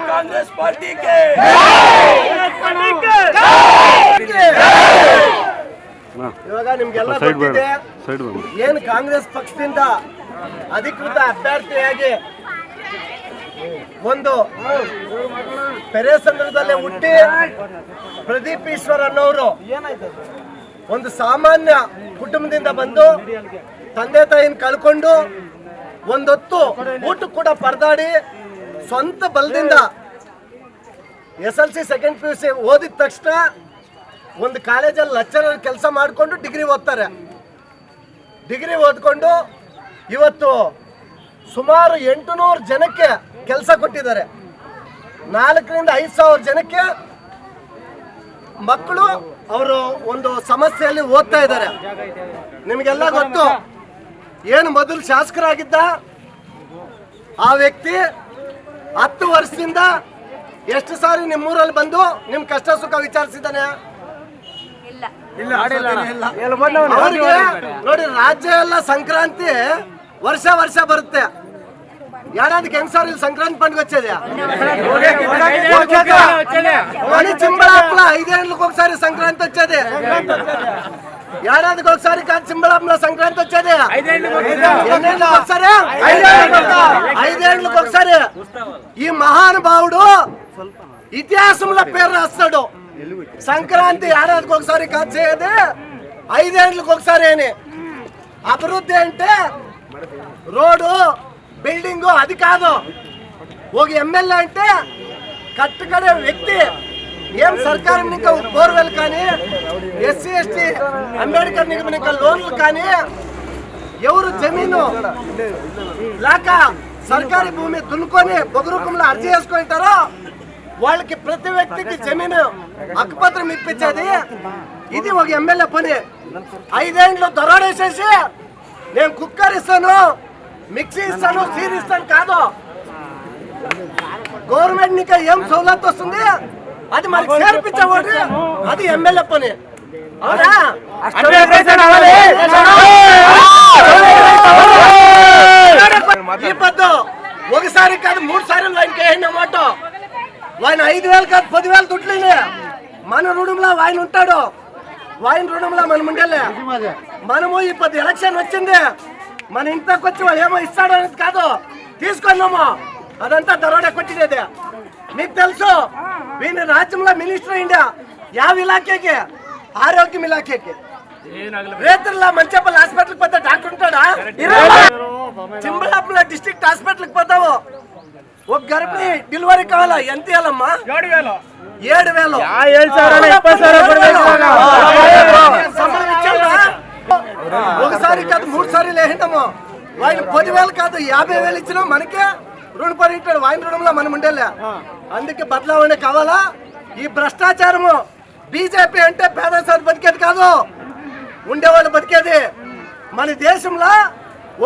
Congress party के ಇವಾಗ ನಿಮ್ಗೆಲ್ಲ ಗೊತ್ತಿದೆ ಏನು ಕಾಂಗ್ರೆಸ್ ಪಕ್ಷದಿಂದ ಅಧಿಕೃತ ಅಭ್ಯರ್ಥಿಯಾಗಿ ಒಂದು ಪೆರೇಸಂದ್ರದಲ್ಲೇ ಹುಟ್ಟಿ ಪ್ರದೀಪ್ ಈಶ್ವರ್ ಅನ್ನೋರು ಒಂದು ಸಾಮಾನ್ಯ ಕುಟುಂಬದಿಂದ ಬಂದು ತಂದೆ ತಾಯಿನ ಕಳ್ಕೊಂಡು ಒಂದೊತ್ತು ಊಟ ಕೂಡ ಪರದಾಡಿ ಸ್ವಂತ ಬಲದಿಂದ SLC ಸೆಕೆಂಡ್ PUC ಓದಿದ ತಕ್ಷಣ ಒಂದು ಕಾಲೇಜಲ್ಲಿ ಲೆಕ್ಚರರ್ ಕೆಲಸ ಮಾಡಿಕೊಂಡು ಡಿಗ್ರಿ ಓದ್ತಾರೆ. ಡಿಗ್ರಿ ಓದ್ಕೊಂಡು ಇವತ್ತು ಸುಮಾರು 800 ಜನಕ್ಕೆ ಕೆಲಸ ಕೊಟ್ಟಿದ್ದಾರೆ. 4 ರಿಂದ 5,000 ಜನಕ್ಕೆ ಮಕ್ಕಳು ಅವರು ಒಂದು ಸಮಸ್ಯೆಯಲ್ಲಿ ಓದ್ತಾ ಇದ್ದಾರೆ. ನಿಮಗೆಲ್ಲ ಗೊತ್ತು, ಏನು ಮೊದಲು ಶಾಸಕರಾಗಿದ್ದ ಆ ವ್ಯಕ್ತಿ 10 ವರ್ಷದಿಂದ ಎಷ್ಟು ಸಾರಿ ನಿಮ್ಮೂರಲ್ಲಿ ಬಂದು ನಿಮ್ ಕಷ್ಟ ಸುಖ ವಿಚಾರಿಸಿದ್ದಾನೆ? ಅವರಿಗೆ ನೋಡಿ, ರಾಜ್ಯ ಎಲ್ಲ ಸಂಕ್ರಾಂತಿ ವರ್ಷ ವರ್ಷ ಬರುತ್ತೆ. ఏడాదికి ఎన్నిసార్లు ಇಲ್ಲಿ సంక్రాంతి పండుగ వచ్చేది? మన చింబళాపుల 5 ఏళ్ళకి ఒకసారి సంక్రాంతి వచ్చేది. ఏడాదికి ఒకసారి కాదు చింబళాపుల సంక్రాంతి వచ్చేది. 5 ఏళ్ళకి ఒకసారి 5 ఏళ్ళకి ఒకసారి ఈ మహానుభావుడు ఇతిహాసంలో పేరు రాస్తాడు. సంక్రాంతి ఏడాదికి ఒకసారి కాదు చేయదు, 5 ఏళ్ళకి ఒకసారి అని. అభివృద్ధి అంటే రోడ్డు బిల్డింగ్ అది కాదు. ఒక ఎమ్మెల్యే అంటే కట్టుకడే వ్యక్తి. ఏం సర్కారం నింక బోర్వెల్ కానీ SC ST అంబేద్కర్ నిగమ లోన్లు కానీ ఎవరు జమీను లేక సర్కారీ భూమి దున్నుకొని బొగ్గు రూపంలో అర్జీ చేసుకుంటారో వాళ్ళకి ప్రతి వ్యక్తికి జమీను హక్కుపత్రం ఇప్పించేది ఇది ఒక ఎమ్మెల్యే పని. 5 ఏళ్ళు దొరాడేసేసి నేను కుక్కర్ ఇస్తాను, మిక్సీ ఇస్తాను, సీర్ ఇస్తాను కాదు. గవర్నమెంట్ నీకు ఏం సౌలత్ వస్తుంది అది మనకి చేర్పించేవాడు, అది ఎమ్మెల్యే పని. అవునా? ఈ పద్దు ఒకసారి కాదు 3 సార్లు ఆయనకి వేసినమాట. ఆయన 5,000 కాదు 10,000 దుడ్లే మన రుణంలో ఆయన ఉంటాడు. ఆయన రుణంలో మనం ఉండలే. మనము ఈ 10 ఎలక్షన్ వచ్చింది, మన ఇంట్లోకి వచ్చి ఏమో ఇస్తాడు అనేది కాదు, తీసుకున్నాము. అదంతా దరోడా కొట్టినది. మీకు తెలుసు, వీని రాజ్యంలో మినిస్టర్ ఇండియా ಯಾವ ఇలాఖేకి? ఆరోగ్యం ఇలాఖేకి. రేతుల్లో మంచేపల్లి హాస్పిటల్కి పోతే డాక్టర్ ఉంటాడా? చింబళాపుల డిస్ట్రిక్ట్ హాస్పిటల్కి పోతావు, ఒక గర్భిణి డెలివరీ కావాలా, ఎంత ఇవ్వాలమ్మా? 7,000. ఒకసారి కాదు 3 సార్లు వేసినాము. ఆయన 10,000 కాదు 50,000 ఇచ్చినా మనకే రుణపడి ఉంటాడు. ఆయన రుణంలో మనం ఉండేలే. అందుకే బదలావనే కావాలా? ఈ భ్రష్టాచారము బీజేపీ అంటే పేద బతికేది కాదు, ఉండేవాళ్ళు బతికేది. మన దేశంలో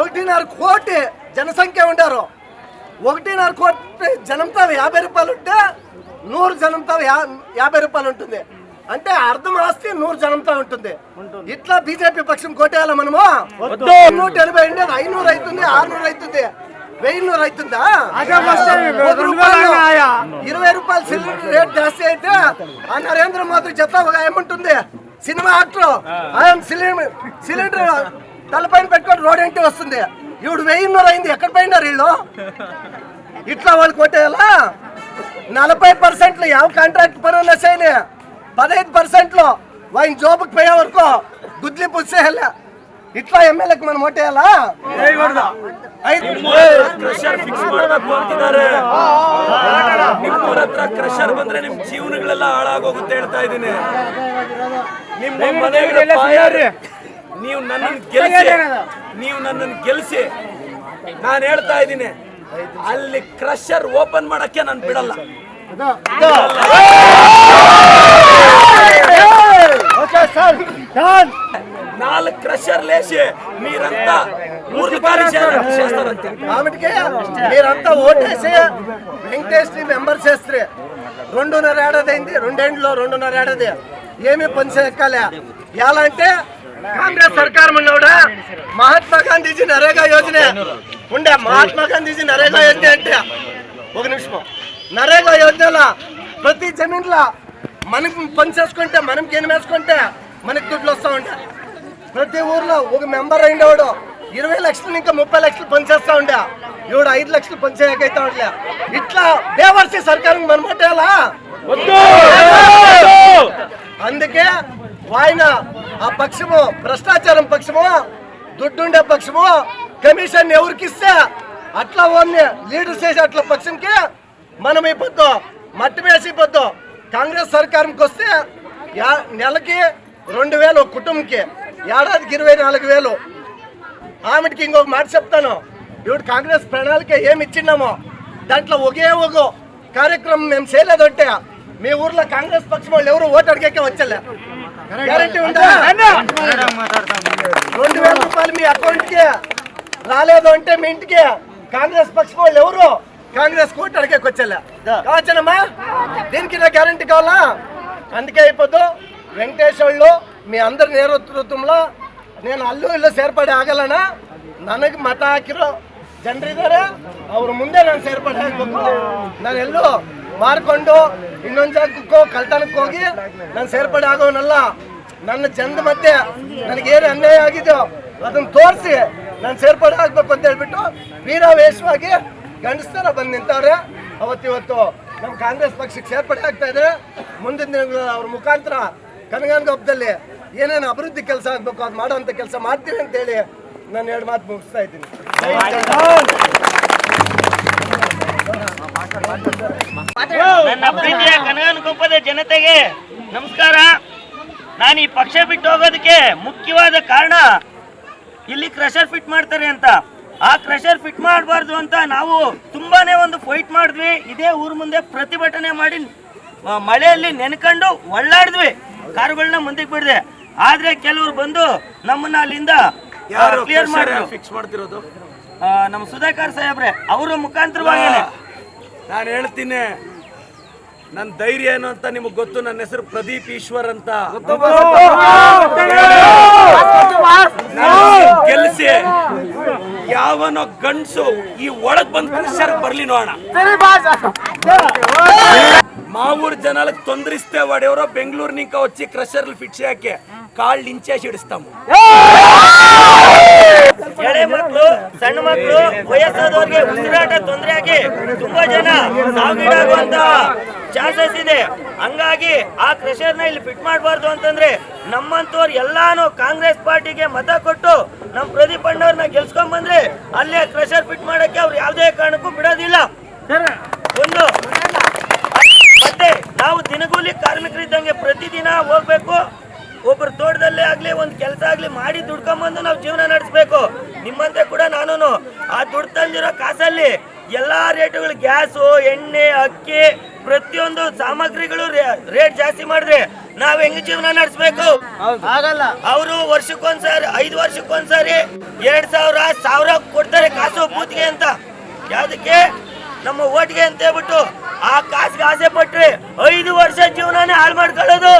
1.5 కోటి జనసంఖ్య ఉండారు. 1.5 కోటి జనంతో 50 రూపాయలు ఉంటే 100 జనంతో 50 రూపాయలు ఉంటుంది. అంటే అర్ధం ఆస్తి 100 జనంతో ఉంటుంది. ఇట్లా బీజేపీ పక్షం కోటేయాల మనము? 180 ఉండేది 500 అవుతుంది, 600 అవుతుంది, 1000 అవుతుందా? 20 రూపాయలు సిలిండర్ రేట్ జాస్తి అయితే ఆ నరేంద్ర మోదీ చెత్త ఒక ఏముంటుంది, సినిమా యాక్టర్ ఆయన సిలిండర్ తలపైన పెట్టుకొని రోడ్ ఎంటి వస్తుంది. ఇప్పుడు 1000 అయింది, ఎక్కడ పోయినారు వీళ్ళు? ఇట్లా వాళ్ళు కొట్టేయాలా? 40% ಯಾವ కాంట్రాక్ట్ పనులు వచ్చాయి, 15% ఆయన జాబ్కి పోయే వరకు గుద్లి పుచ్చేయాల. ఇట్లా ఎమ్మెల్యేకి మనం ఓటేయాలా? ನಿಮ್ಮೂರ ಹತ್ರ ಕ್ರಷರ್ ಬಂದ್ರೆ ನಿಮ್ ಜೀವನಗಳೆಲ್ಲ ಹಾಳಾಗೋಗುತ್ತೆ ಹೇಳ್ತಾ ಇದ್ದೀನಿ. ನಿಮ್ಮ ಮನೆಗಳ ನೀವು ನನ್ನನ್ನು ಗೆಲ್ಸಿ ನಾನು ಹೇಳ್ತಾ ಇದ್ದೀನಿ, ಅಲ್ಲಿ ಕ್ರಷರ್ ಓಪನ್ ಮಾಡಕ್ಕೆ ನಾನು ಬಿಡಲ್ಲ. 4 క్రషర్ లేచి మీరంతా ఊర్లు ఖాళీ చేస్తారంతే. మీరంతా ఓటేసి వెంకటేష్ ని మెంబర్ చేస్తే 2.5 ఏడాది అయింది. 2 ఏళ్ళలో 2.5 ఏడాది ఏమీ పని చేయక్కలే. ఎలా అంటే కాంగ్రెస్ సర్కారం ఉన్నోడా మహాత్మా గాంధీజీ నరేగా యోజన ఉండే. మహాత్మా గాంధీజీ నరేగా యోజన అంటే ఒక నిమిషం, నరేగా యోజనలో ప్రతి జమీన్లో మనకి పని చేసుకుంటే మనం కేని వేసుకుంటే మనకి దుడ్లు వస్తూ ఉంటాయి. ప్రతి ఊర్లో ఒక మెంబర్ అయినవాడు 20 లక్షలు ఇంకా 30 లక్షలు పనిచేస్తా ఉండే, ఇవిడు 5 లక్షలు పనిచేయకైతే ఉండలే. ఇట్లా బేవర్సి సర్కారం మనమట్టేలా. అందుకే ఆయన ఆ పక్షము భ్రష్టాచారం పక్షము, దుడ్డుండే పక్షము, కమిషన్ ఎవరికి ఇస్తే అట్లా ఓన్ని లీడర్ చేసే అట్లా పక్షంకి మనం అయిపోద్దాం, మట్టి వేసిపోద్దాం. కాంగ్రెస్ సర్కారంకి వస్తే నెలకి 2,000 ఒక కుటుంబంకి, ఏడాదికి 24,000. ఆమెకి ఇంకొక మాట చెప్తాను, ఇప్పుడు కాంగ్రెస్ ప్రణాళిక ఏమి ఇచ్చినామో దాంట్లో ఒకే ఒక కార్యక్రమం మేము చేయలేదంటే మీ ఊర్లో కాంగ్రెస్ పక్షం వాళ్ళు ఎవరు ఓటు అడిగాకే వచ్చలే. గ్యారెంటీ ఉందా? 2,000 రూపాయలు మీ అకౌంట్కి రాలేదు అంటే మీ ఇంటికి కాంగ్రెస్ పక్షం వాళ్ళు ఎవరు కాంగ్రెస్ ఓటు అడిగాకి వచ్చలే. కావచ్చనమ్మా, దీనికి నా గ్యారెంటీ కావాలా? అందుకే అయిపోద్దు. ವೆಂಕಟೇಶ್ ಅವರು మీ అందరి ನೇತೃತ್ವದಲ್ಲಿ నేను ಅಲ್ಲೂ ಇಲ್ಲೂ ಸೇರ್ಪಡೆ ಆಗಲ್ಲಣ್ಣ. ನನಗೆ ಮತ ಹಾಕಿರೋ ಜನರಿದ್ದಾರೆ, ಅವ್ರ ಮುಂದೆ ನಾನು ಸೇರ್ಪಡೆ ಆಗಬೇಕು. ನಾನು ಎಲ್ಲೂ ಮಾರ್ಕೊಂಡು ಇನ್ನೊಂದು ಜಾಗಕ್ಕೋ ಕಳ್ತನಕ್ಕೆ ಹೋಗಿ ನಾನು ಸೇರ್ಪಡೆ ಆಗೋನಲ್ಲ. ನನ್ನ ಜನದ ಮಧ್ಯೆ ನನಗೇನು ಅನ್ಯಾಯ ಆಗಿದೆಯೋ ಅದನ್ನು ತೋರಿಸಿ ನಾನು ಸೇರ್ಪಡೆ ಆಗಬೇಕು ಅಂತ ಹೇಳ್ಬಿಟ್ಟು ವೀರಾವೇಶವಾಗಿ ಗಂಡಸ್ತರ ಬಂದು ನಿಂತವ್ರೆ. ಅವತ್ತಿವತ್ತು ನಮ್ಮ ಕಾಂಗ್ರೆಸ್ ಪಕ್ಷಕ್ಕೆ ಸೇರ್ಪಡೆ ಆಗ್ತಾ ಇದ್ದಾರೆ. ಮುಂದಿನ ದಿನಗಳ ಅವ್ರ ಮುಖಾಂತರ ಕನಗಾನಗೊಪ್ಪದಲ್ಲಿ ಏನೇನು ಅಭಿವೃದ್ಧಿ ಕೆಲಸ ಆಗಬೇಕು ಅದು ಮಾಡುವಂಥ ಕೆಲಸ ಮಾಡ್ತೀವಿ ಅಂತೇಳಿ ನಾನು 2 ಮಾತು ಮುಗಿಸ್ತಾ ಇದ್ದೀನಿ. ನನ್ನ ಪ್ರೀತಿಯ ಕನಗಾನಗೊಪ್ಪದ ಜನತೆಗೆ ನಮಸ್ಕಾರ. ನಾನು ಈ ಪಕ್ಷ ಬಿಟ್ಟು ಹೋಗೋದಕ್ಕೆ ಮುಖ್ಯವಾದ ಕಾರಣ ಇಲ್ಲಿ ಕ್ರಷರ್ ಫಿಟ್ ಮಾಡ್ತಾರೆ ಅಂತ. ಆ ಕ್ರಷರ್ ಫಿಟ್ ಮಾಡಬಾರ್ದು ಅಂತ ನಾವು ತುಂಬಾನೇ ಒಂದು ಫೈಟ್ ಮಾಡಿದ್ವಿ. ಇದೇ ಊರ ಮುಂದೆ ಪ್ರತಿಭಟನೆ ಮಾಡಿ ಮಳೆಯಲ್ಲಿ ನೆನ್ಕೊಂಡು ಒಳ್ಳಾಡಿದ್ವಿ, ಕಾರುಗಳನ್ನ ಮುಂದಕ್ಕೆ ಬಿಡದೆ. ಆದ್ರೆ ಕೆಲವರು ಬಂದು ನಮ್ಮನ್ನ ಅಲ್ಲಿಂದ ಕ್ಲಿಯರ್ ಫಿಕ್ಸ್ ಮಾಡ್ತಿರೋದು ನಮ್ಮ ಸುಧಾಕರ್ ಸಾಹೇಬ್ರೆ ಅವರ ಮುಖಾಂತರವಾಗಿ ನಾನು ಹೇಳ್ತೀನಿ. ನನ್ನ ಧೈರ್ಯ ಏನು ಅಂತ ನಿಮಗೆ ಗೊತ್ತು. ನನ್ನ ಹೆಸರು ಪ್ರದೀಪ್ ಈಶ್ವರ್ ಅಂತ. ಗೆಲ್ಸಿ ಯಾವನೋ ಗಂಡ್ಸು ಈ ಒಳಗ್ ಬಂದ್ ಕ್ರಷರ್ ಬರ್ಲಿ ನೋಡೋಣ. మావూరు జనాలకు తొందరిస్తే వాడెవరో బెంగళూరు ఇంకా వచ్చి క్రషర్లు ఫిట్ చేయకే కాళ్ళు ఇంచేసి ఇడుస్తాము. ಎಳೆ ಮಕ್ಕಳು, ಸಣ್ಣ ಮಕ್ಕಳು, ವಯಸ್ಸಾದವರಿಗೆ ಉಸಿರಾಟ ತೊಂದರೆ ಆಗಿ ತುಂಬಾ ಜನ ಸಾವಿಗೀಡಾಗುವಂತ ಚಾನ್ಸಸ್ ಇದೆ. ಹಂಗಾಗಿ ಆ ಕ್ರಷರ್ನ ಇಲ್ಲಿ ಫಿಟ್ ಮಾಡಬಾರ್ದು ಅಂತಂದ್ರೆ ನಮ್ಮಂತವ್ರು ಎಲ್ಲಾನು ಕಾಂಗ್ರೆಸ್ ಪಾರ್ಟಿಗೆ ಮತ ಕೊಟ್ಟು ನಮ್ಮ ಪ್ರದೀಪ್ ಅಣ್ಣವ್ರನ್ನ ಗೆಲ್ಸ್ಕೊಂಡ್ ಬಂದ್ರೆ ಅಲ್ಲೇ ಕ್ರಷರ್ ಫಿಟ್ ಮಾಡಕ್ಕೆ ಅವ್ರು ಯಾವುದೇ ಕಾರಣಕ್ಕೂ ಬಿಡೋದಿಲ್ಲ. ಒಂದು ಮತ್ತೆ ನಾವು ದಿನಗೂಲಿ ಕಾರ್ಮಿಕರಿದ್ದಂಗೆ ಪ್ರತಿದಿನ ಹೋಗ್ಬೇಕು. ಒಬ್ಬರು ತೋಟದಲ್ಲೇ ಆಗ್ಲಿ ಒಂದು ಕೆಲಸ ಆಗ್ಲಿ ಮಾಡಿ ದುಡ್ಕೊಂಬಂದು ನಾವು ಜೀವನ ನಡೆಸಬೇಕು. ನಿಮ್ಮಂತೆ ಕೂಡ ನಾನು ಆ ದುಡ್ಡು ತಂದಿರೋ ಕಾಸಲ್ಲಿ ಎಲ್ಲಾ ರೇಟುಗಳು, ಗ್ಯಾಸು, ಎಣ್ಣೆ, ಅಕ್ಕಿ, ಪ್ರತಿಯೊಂದು ಸಾಮಗ್ರಿಗಳು ರೇಟ್ ಜಾಸ್ತಿ ಮಾಡಿದ್ರೆ ನಾವ್ ಹೆಂಗ್ ಜೀವನ ನಡೆಸಬೇಕು? ಅವರು ವರ್ಷಕ್ಕೊಂದ್ಸಾರಿ 5 ವರ್ಷಕ್ಕೊಂದ್ಸಾರಿ 2,000 ಕೊಡ್ತಾರೆ ಕಾಸು ಬೂತ್ಗೆ ಅಂತ. ಯಾವ್ದಕ್ಕೆ? ನಮ್ಮ ಓಟ್ಗೆ ಅಂತ ಹೇಳ್ಬಿಟ್ಟು ಆ ಕಾಸಿಗೆ ಆಸೆ ಪಟ್ರೆ 5 ವರ್ಷ ಜೀವನನೇ ಹಾಳು ಮಾಡ್ಕೊಳ್ಳೋದು.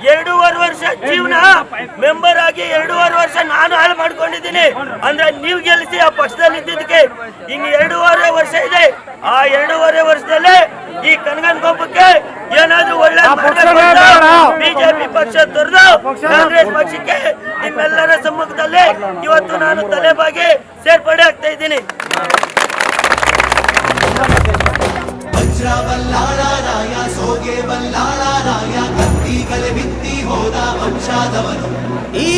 2.5 ವರ್ಷ ಜೀವನ ಮೆಂಬರ್ ಆಗಿ 2.5 ವರ್ಷ ನಾನು ಹಾಳು ಮಾಡ್ಕೊಂಡಿದ್ದೀನಿ. ಅಂದ್ರೆ ನೀವು ಗೆಲ್ಲಿಸಿ ಆ ಪಕ್ಷದಲ್ಲಿ ಇದ್ದಿದ್ದಕ್ಕೆ ಇನ್ನು 2.5 ವರ್ಷ ಇದೆ. ಆ 2.5 ವರ್ಷದಲ್ಲೇ ಈ ಕನಗಾನಗೊಪ್ಪಕ್ಕೆ ಏನಾದ್ರೂ ಒಳ್ಳೆ ಬಿಜೆಪಿ ಪಕ್ಷ ತೊರೆದು ಕಾಂಗ್ರೆಸ್ ಪಕ್ಷಕ್ಕೆ ನಿಮ್ಮೆಲ್ಲರ ಸಮ್ಮುಖದಲ್ಲಿ ಇವತ್ತು ನಾನು ತಲೆಬಾಗಿ ಸೇರ್ಪಡೆ ಆಗ್ತಾ ಇದ್ದೀನಿ. ವಜ್ರವಲ್ಲಾಳರಾಯ ಸೋಗೆ ಬಲ್ಲಾಳರಾಯ ಕತ್ತಿಗಲೆ ಬಿತ್ತಿ ಹೋದ ವಂಶಾದವನು ಈ